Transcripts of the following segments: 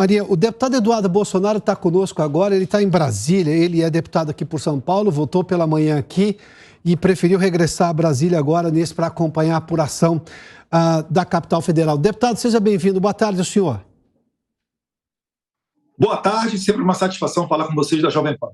Maria, o deputado Eduardo Bolsonaro está conosco agora, ele está em Brasília, ele é deputado aqui por São Paulo, voltou pela manhã aqui e preferiu regressar a Brasília agora para acompanhar a apuração da capital federal. Deputado, seja bem-vindo. Boa tarde, senhor. Boa tarde, sempre uma satisfação falar com vocês da Jovem Pan.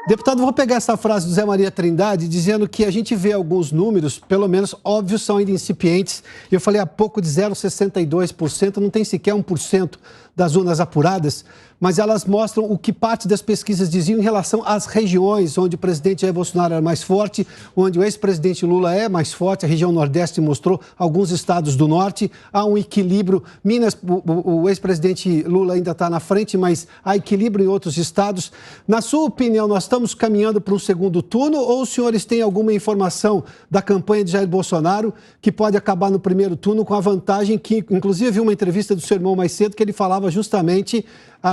Deputado, vou pegar essa frase do Zé Maria Trindade, dizendo que a gente vê alguns números, pelo menos óbvios, são ainda incipientes. Eu falei há pouco de 0,62%, não tem sequer 1% das urnas apuradas, mas elas mostram o que parte das pesquisas diziam em relação às regiões onde o presidente Jair Bolsonaro era mais forte, onde o ex-presidente Lula é mais forte. A região Nordeste mostrou alguns estados do Norte. Há um equilíbrio. Minas, o ex-presidente Lula ainda está na frente, mas há equilíbrio em outros estados. Na sua opinião, nós estamos caminhando para um segundo turno ou os senhores têm alguma informação da campanha de Jair Bolsonaro que pode acabar no primeiro turno com a vantagem que, inclusive, vi uma entrevista do seu irmão mais cedo que ele falava justamente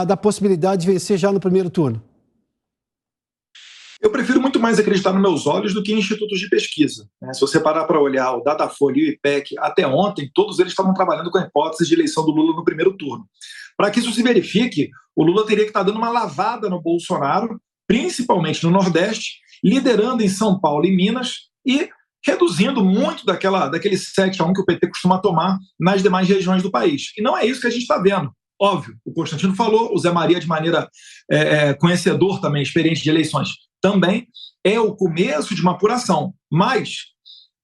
da possibilidade de vencer já no primeiro turno? Eu prefiro muito mais acreditar nos meus olhos do que em institutos de pesquisa. Se você parar para olhar o Datafolha e o IPEC, até ontem, todos eles estavam trabalhando com a hipótese de eleição do Lula no primeiro turno. Para que isso se verifique, o Lula teria que estar dando uma lavada no Bolsonaro, principalmente no Nordeste, liderando em São Paulo e Minas e reduzindo muito daquele 7-1 que o PT costuma tomar nas demais regiões do país. E não é isso que a gente está vendo. Óbvio, o Constantino falou, o Zé Maria, de maneira conhecedor também, experiente de eleições, também é o começo de uma apuração. Mas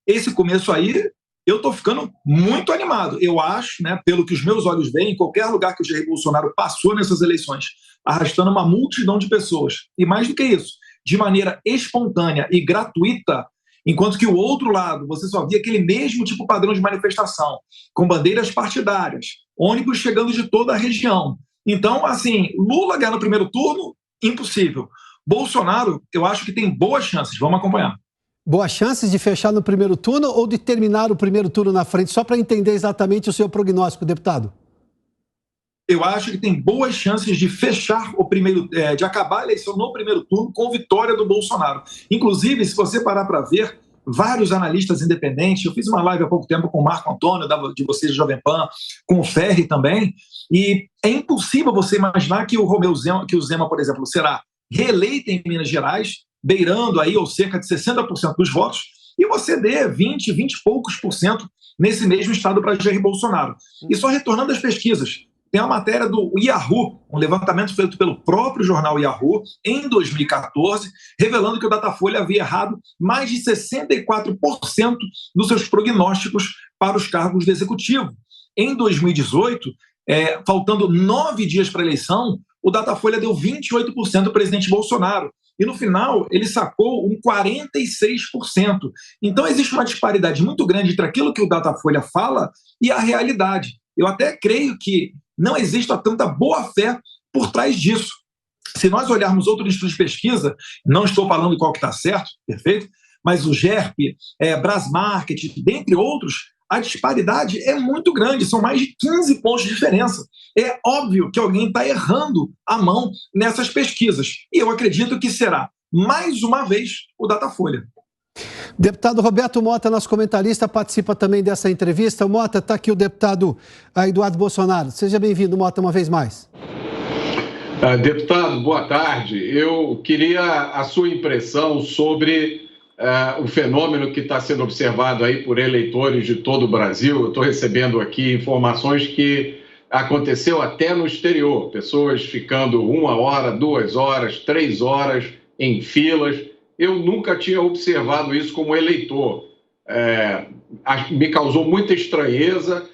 esse começo aí, eu estou ficando muito animado. Eu acho, pelo que os meus olhos veem, em qualquer lugar que o Jair Bolsonaro passou nessas eleições, arrastando uma multidão de pessoas. E mais do que isso, de maneira espontânea e gratuita, enquanto que o outro lado, você só via aquele mesmo tipo padrão de manifestação, com bandeiras partidárias, ônibus chegando de toda a região. Então, assim, Lula ganhar no primeiro turno, impossível. Bolsonaro, eu acho que tem boas chances. Vamos acompanhar. Boas chances de fechar no primeiro turno ou de terminar o primeiro turno na frente? Só para entender exatamente o seu prognóstico, deputado. Eu acho que tem boas chances de fechar de acabar a eleição no primeiro turno com vitória do Bolsonaro. Inclusive, se você parar para ver, vários analistas independentes, eu fiz uma live há pouco tempo com o Marco Antônio, de vocês, Jovem Pan, com o Ferri também, e é impossível você imaginar que o Zema, por exemplo, será reeleito em Minas Gerais, beirando aí ou cerca de 60% dos votos, e você dê 20 e poucos por cento nesse mesmo estado para Jair Bolsonaro. E só retornando às pesquisas, tem a matéria do Yahoo, um levantamento feito pelo próprio jornal Yahoo, em 2014, revelando que o Datafolha havia errado mais de 64% dos seus prognósticos para os cargos do Executivo. Em 2018, faltando 9 dias para a eleição, o Datafolha deu 28% do presidente Bolsonaro. E no final, ele sacou um 46%. Então, existe uma disparidade muito grande entre aquilo que o Datafolha fala e a realidade. Eu até creio que não exista tanta boa-fé por trás disso. Se nós olharmos outros institutos de pesquisa, não estou falando qual que está certo, perfeito, mas o GERP, Brasmarket, dentre outros, a disparidade é muito grande, são mais de 15 pontos de diferença. É óbvio que alguém está errando a mão nessas pesquisas. E eu acredito que será, mais uma vez, o Datafolha. Deputado Roberto Mota, nosso comentarista, participa também dessa entrevista. Mota, está aqui o deputado Eduardo Bolsonaro. Seja bem-vindo, Mota, uma vez mais. Deputado, boa tarde. Eu queria a sua impressão sobre o fenômeno que está sendo observado aí por eleitores de todo o Brasil. Eu estou recebendo aqui informações que aconteceu até no exterior. Pessoas ficando 1 hora, 2 horas, 3 horas em filas. Eu nunca tinha observado isso como eleitor. Me causou muita estranheza.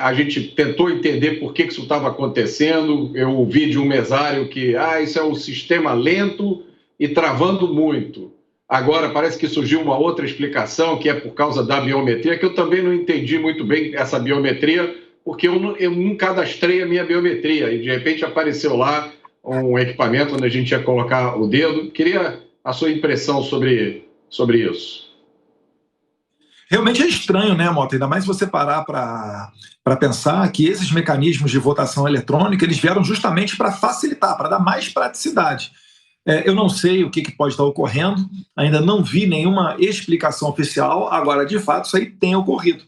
A gente tentou entender por que isso estava acontecendo. Eu ouvi de um mesário que isso é um sistema lento e travando muito. Agora parece que surgiu uma outra explicação, que é por causa da biometria, que eu também não entendi muito bem essa biometria, porque eu não cadastrei a minha biometria e de repente apareceu lá um equipamento onde a gente ia colocar o dedo. Queria a sua impressão sobre isso. Realmente é estranho, né, Mota? Ainda mais se você parar para pensar que esses mecanismos de votação eletrônica, eles vieram justamente para facilitar, para dar mais praticidade. Eu não sei o que pode estar ocorrendo, ainda não vi nenhuma explicação oficial, agora, de fato, isso aí tem ocorrido.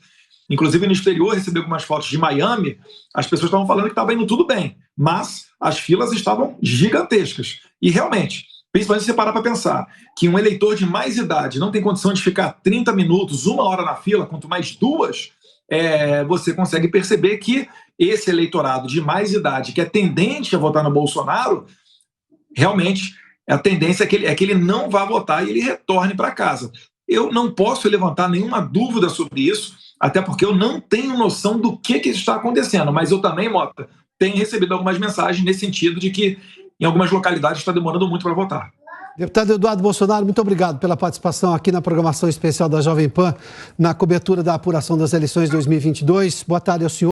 Inclusive no exterior, recebi algumas fotos de Miami, as pessoas estavam falando que estava indo tudo bem, mas as filas estavam gigantescas. E realmente, principalmente se você parar para pensar que um eleitor de mais idade não tem condição de ficar 30 minutos, 1 hora na fila, quanto mais 2, você consegue perceber que esse eleitorado de mais idade, que é tendente a votar no Bolsonaro, realmente a tendência é que ele não vá votar e ele retorne para casa. Eu não posso levantar nenhuma dúvida sobre isso, até porque eu não tenho noção do que está acontecendo, mas eu também, Mota, tenho recebido algumas mensagens nesse sentido de que em algumas localidades está demorando muito para votar. Deputado Eduardo Bolsonaro, muito obrigado pela participação aqui na programação especial da Jovem Pan, na cobertura da apuração das eleições 2022. Boa tarde ao senhor.